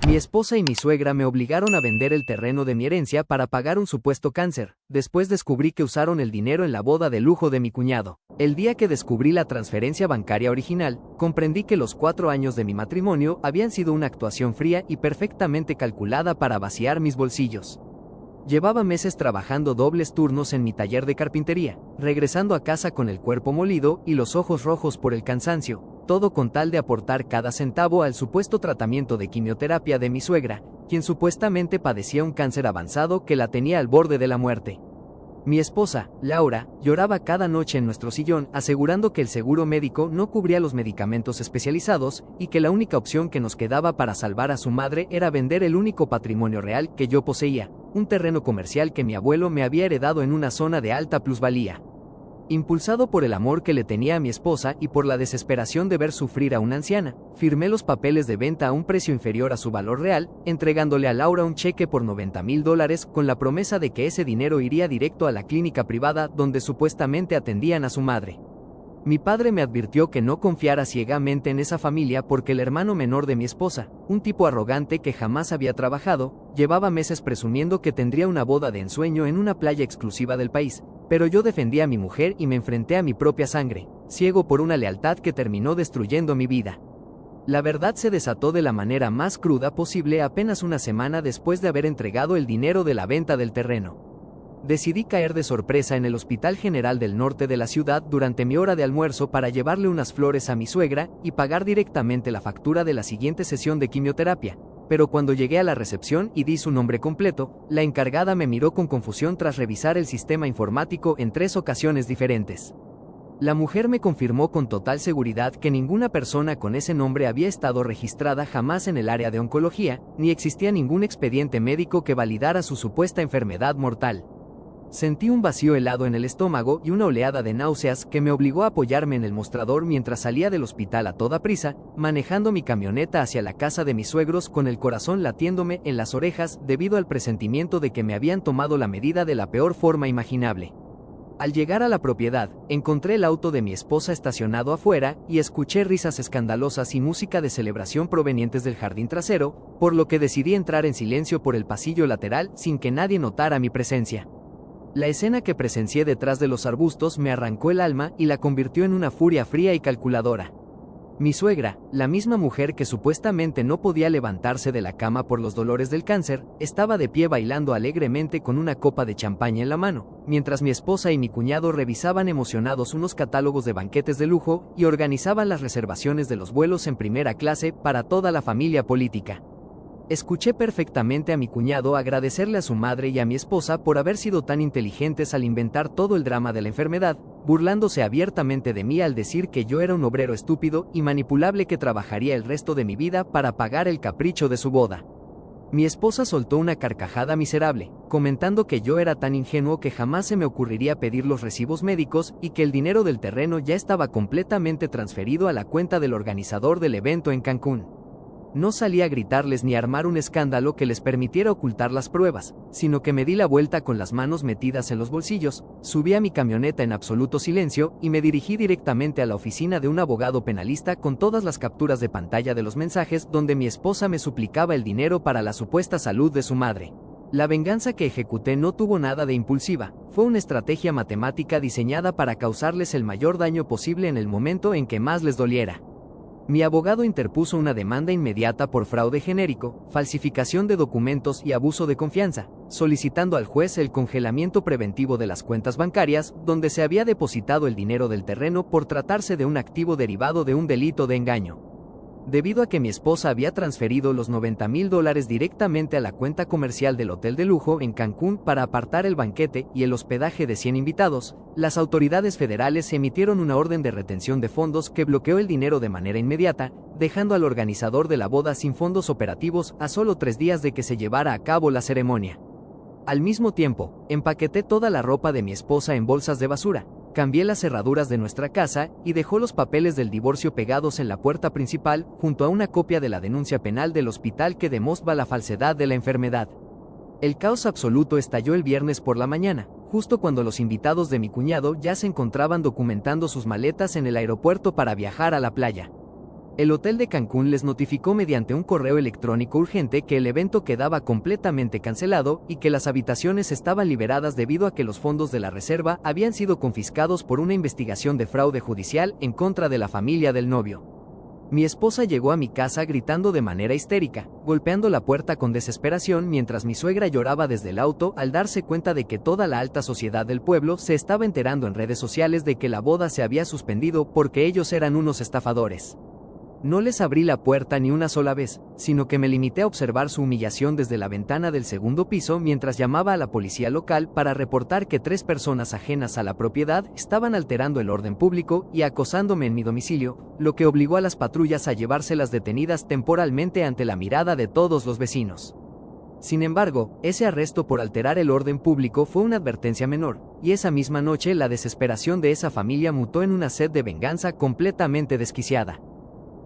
Mi esposa y mi suegra me obligaron a vender el terreno de mi herencia para pagar un supuesto cáncer. Después descubrí que usaron el dinero en la boda de lujo de mi cuñado. El día que descubrí la transferencia bancaria original, comprendí que los 4 años de mi matrimonio habían sido una actuación fría y perfectamente calculada para vaciar mis bolsillos. Llevaba meses trabajando dobles turnos en mi taller de carpintería, regresando a casa con el cuerpo molido y los ojos rojos por el cansancio, todo con tal de aportar cada centavo al supuesto tratamiento de quimioterapia de mi suegra, quien supuestamente padecía un cáncer avanzado que la tenía al borde de la muerte. Mi esposa, Laura, lloraba cada noche en nuestro sillón asegurando que el seguro médico no cubría los medicamentos especializados y que la única opción que nos quedaba para salvar a su madre era vender el único patrimonio real que yo poseía, un terreno comercial que mi abuelo me había heredado en una zona de alta plusvalía. Impulsado por el amor que le tenía a mi esposa y por la desesperación de ver sufrir a una anciana, firmé los papeles de venta a un precio inferior a su valor real, entregándole a Laura un cheque por $90,000 con la promesa de que ese dinero iría directo a la clínica privada donde supuestamente atendían a su madre. Mi padre me advirtió que no confiara ciegamente en esa familia porque el hermano menor de mi esposa, un tipo arrogante que jamás había trabajado, llevaba meses presumiendo que tendría una boda de ensueño en una playa exclusiva del país. Pero yo defendí a mi mujer y me enfrenté a mi propia sangre, ciego por una lealtad que terminó destruyendo mi vida. La verdad se desató de la manera más cruda posible apenas una semana después de haber entregado el dinero de la venta del terreno. Decidí caer de sorpresa en el Hospital General del Norte de la ciudad durante mi hora de almuerzo para llevarle unas flores a mi suegra y pagar directamente la factura de la siguiente sesión de quimioterapia. Pero cuando llegué a la recepción y di su nombre completo, la encargada me miró con confusión tras revisar el sistema informático en 3 ocasiones diferentes. La mujer me confirmó con total seguridad que ninguna persona con ese nombre había estado registrada jamás en el área de oncología, ni existía ningún expediente médico que validara su supuesta enfermedad mortal. Sentí un vacío helado en el estómago y una oleada de náuseas que me obligó a apoyarme en el mostrador mientras salía del hospital a toda prisa, manejando mi camioneta hacia la casa de mis suegros con el corazón latiéndome en las orejas debido al presentimiento de que me habían tomado la medida de la peor forma imaginable. Al llegar a la propiedad, encontré el auto de mi esposa estacionado afuera y escuché risas escandalosas y música de celebración provenientes del jardín trasero, por lo que decidí entrar en silencio por el pasillo lateral sin que nadie notara mi presencia. La escena que presencié detrás de los arbustos me arrancó el alma y la convirtió en una furia fría y calculadora. Mi suegra, la misma mujer que supuestamente no podía levantarse de la cama por los dolores del cáncer, estaba de pie bailando alegremente con una copa de champaña en la mano, mientras mi esposa y mi cuñado revisaban emocionados unos catálogos de banquetes de lujo y organizaban las reservaciones de los vuelos en primera clase para toda la familia política. Escuché perfectamente a mi cuñado agradecerle a su madre y a mi esposa por haber sido tan inteligentes al inventar todo el drama de la enfermedad, burlándose abiertamente de mí al decir que yo era un obrero estúpido y manipulable que trabajaría el resto de mi vida para pagar el capricho de su boda. Mi esposa soltó una carcajada miserable, comentando que yo era tan ingenuo que jamás se me ocurriría pedir los recibos médicos y que el dinero del terreno ya estaba completamente transferido a la cuenta del organizador del evento en Cancún. No salí a gritarles ni a armar un escándalo que les permitiera ocultar las pruebas, sino que me di la vuelta con las manos metidas en los bolsillos, subí a mi camioneta en absoluto silencio y me dirigí directamente a la oficina de un abogado penalista con todas las capturas de pantalla de los mensajes donde mi esposa me suplicaba el dinero para la supuesta salud de su madre. La venganza que ejecuté no tuvo nada de impulsiva, fue una estrategia matemática diseñada para causarles el mayor daño posible en el momento en que más les doliera. Mi abogado interpuso una demanda inmediata por fraude genérico, falsificación de documentos y abuso de confianza, solicitando al juez el congelamiento preventivo de las cuentas bancarias donde se había depositado el dinero del terreno por tratarse de un activo derivado de un delito de engaño. Debido a que mi esposa había transferido los $90,000 directamente a la cuenta comercial del hotel de lujo en Cancún para apartar el banquete y el hospedaje de 100 invitados, las autoridades federales emitieron una orden de retención de fondos que bloqueó el dinero de manera inmediata, dejando al organizador de la boda sin fondos operativos a solo 3 días de que se llevara a cabo la ceremonia. Al mismo tiempo, empaqueté toda la ropa de mi esposa en bolsas de basura, cambié las cerraduras de nuestra casa y dejó los papeles del divorcio pegados en la puerta principal junto a una copia de la denuncia penal del hospital que demuestra la falsedad de la enfermedad. El caos absoluto estalló el viernes por la mañana, justo cuando los invitados de mi cuñado ya se encontraban documentando sus maletas en el aeropuerto para viajar a la playa. El hotel de Cancún les notificó mediante un correo electrónico urgente que el evento quedaba completamente cancelado y que las habitaciones estaban liberadas debido a que los fondos de la reserva habían sido confiscados por una investigación de fraude judicial en contra de la familia del novio. Mi esposa llegó a mi casa gritando de manera histérica, golpeando la puerta con desesperación mientras mi suegra lloraba desde el auto al darse cuenta de que toda la alta sociedad del pueblo se estaba enterando en redes sociales de que la boda se había suspendido porque ellos eran unos estafadores. No les abrí la puerta ni una sola vez, sino que me limité a observar su humillación desde la ventana del segundo piso mientras llamaba a la policía local para reportar que 3 personas ajenas a la propiedad estaban alterando el orden público y acosándome en mi domicilio, lo que obligó a las patrullas a llevárselas detenidas temporalmente ante la mirada de todos los vecinos. Sin embargo, ese arresto por alterar el orden público fue una advertencia menor, y esa misma noche la desesperación de esa familia mutó en una sed de venganza completamente desquiciada.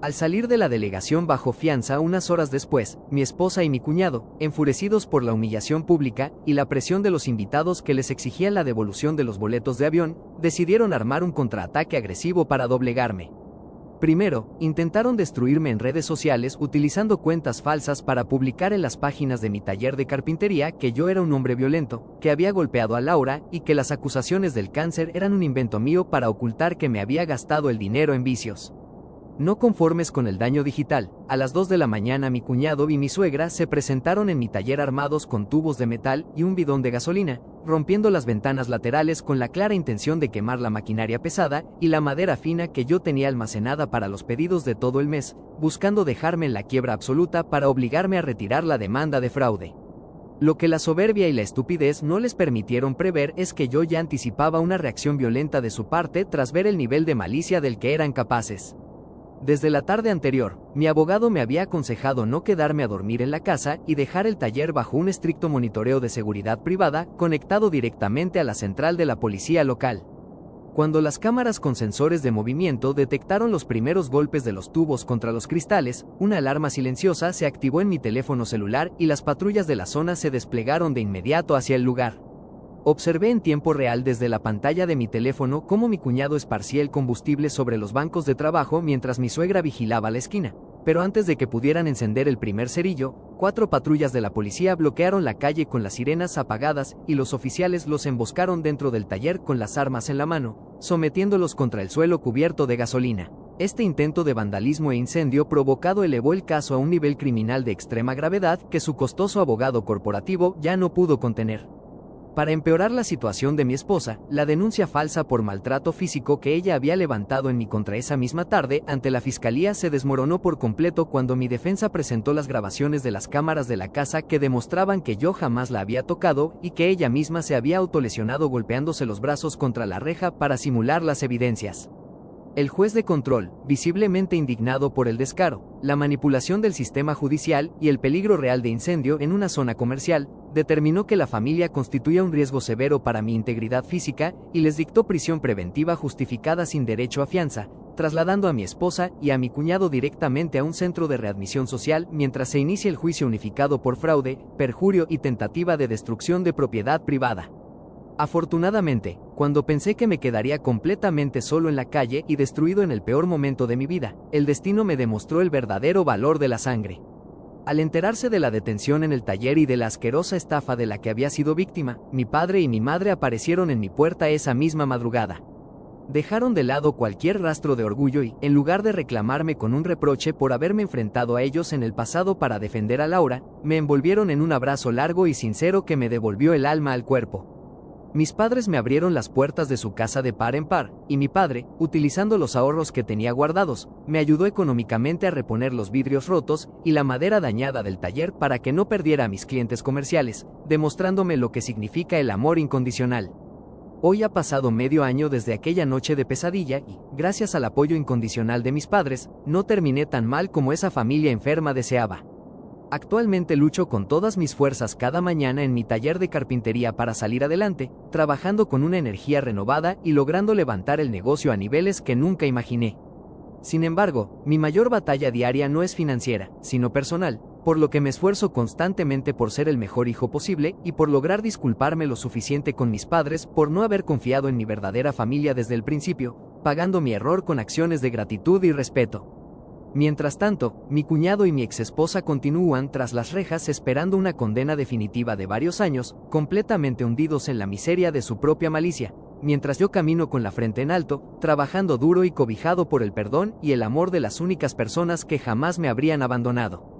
Al salir de la delegación bajo fianza unas horas después, mi esposa y mi cuñado, enfurecidos por la humillación pública y la presión de los invitados que les exigían la devolución de los boletos de avión, decidieron armar un contraataque agresivo para doblegarme. Primero, intentaron destruirme en redes sociales utilizando cuentas falsas para publicar en las páginas de mi taller de carpintería que yo era un hombre violento, que había golpeado a Laura y que las acusaciones del cáncer eran un invento mío para ocultar que me había gastado el dinero en vicios. No conformes con el daño digital, a las 2 de la mañana mi cuñado y mi suegra se presentaron en mi taller armados con tubos de metal y un bidón de gasolina, rompiendo las ventanas laterales con la clara intención de quemar la maquinaria pesada y la madera fina que yo tenía almacenada para los pedidos de todo el mes, buscando dejarme en la quiebra absoluta para obligarme a retirar la demanda de fraude. Lo que la soberbia y la estupidez no les permitieron prever es que yo ya anticipaba una reacción violenta de su parte tras ver el nivel de malicia del que eran capaces. Desde la tarde anterior, mi abogado me había aconsejado no quedarme a dormir en la casa y dejar el taller bajo un estricto monitoreo de seguridad privada conectado directamente a la central de la policía local. Cuando las cámaras con sensores de movimiento detectaron los primeros golpes de los tubos contra los cristales, una alarma silenciosa se activó en mi teléfono celular y las patrullas de la zona se desplegaron de inmediato hacia el lugar. Observé en tiempo real desde la pantalla de mi teléfono cómo mi cuñado esparcía el combustible sobre los bancos de trabajo mientras mi suegra vigilaba la esquina. Pero antes de que pudieran encender el primer cerillo, 4 patrullas de la policía bloquearon la calle con las sirenas apagadas y los oficiales los emboscaron dentro del taller con las armas en la mano, sometiéndolos contra el suelo cubierto de gasolina. Este intento de vandalismo e incendio provocado elevó el caso a un nivel criminal de extrema gravedad que su costoso abogado corporativo ya no pudo contener. Para empeorar la situación de mi esposa, la denuncia falsa por maltrato físico que ella había levantado en mi contra esa misma tarde ante la fiscalía se desmoronó por completo cuando mi defensa presentó las grabaciones de las cámaras de la casa que demostraban que yo jamás la había tocado y que ella misma se había autolesionado golpeándose los brazos contra la reja para simular las evidencias. El juez de control, visiblemente indignado por el descaro, la manipulación del sistema judicial y el peligro real de incendio en una zona comercial, determinó que la familia constituía un riesgo severo para mi integridad física y les dictó prisión preventiva justificada sin derecho a fianza, trasladando a mi esposa y a mi cuñado directamente a un centro de readmisión social mientras se inicia el juicio unificado por fraude, perjurio y tentativa de destrucción de propiedad privada. Afortunadamente, cuando pensé que me quedaría completamente solo en la calle y destruido en el peor momento de mi vida, el destino me demostró el verdadero valor de la sangre. Al enterarse de la detención en el taller y de la asquerosa estafa de la que había sido víctima, mi padre y mi madre aparecieron en mi puerta esa misma madrugada. Dejaron de lado cualquier rastro de orgullo y, en lugar de reclamarme con un reproche por haberme enfrentado a ellos en el pasado para defender a Laura, me envolvieron en un abrazo largo y sincero que me devolvió el alma al cuerpo. Mis padres me abrieron las puertas de su casa de par en par, y mi padre, utilizando los ahorros que tenía guardados, me ayudó económicamente a reponer los vidrios rotos y la madera dañada del taller para que no perdiera a mis clientes comerciales, demostrándome lo que significa el amor incondicional. Hoy ha pasado medio año desde aquella noche de pesadilla y, gracias al apoyo incondicional de mis padres, no terminé tan mal como esa familia enferma deseaba. Actualmente lucho con todas mis fuerzas cada mañana en mi taller de carpintería para salir adelante, trabajando con una energía renovada y logrando levantar el negocio a niveles que nunca imaginé. Sin embargo, mi mayor batalla diaria no es financiera, sino personal, por lo que me esfuerzo constantemente por ser el mejor hijo posible y por lograr disculparme lo suficiente con mis padres por no haber confiado en mi verdadera familia desde el principio, pagando mi error con acciones de gratitud y respeto. Mientras tanto, mi cuñado y mi exesposa continúan tras las rejas esperando una condena definitiva de varios años, completamente hundidos en la miseria de su propia malicia, mientras yo camino con la frente en alto, trabajando duro y cobijado por el perdón y el amor de las únicas personas que jamás me habrían abandonado.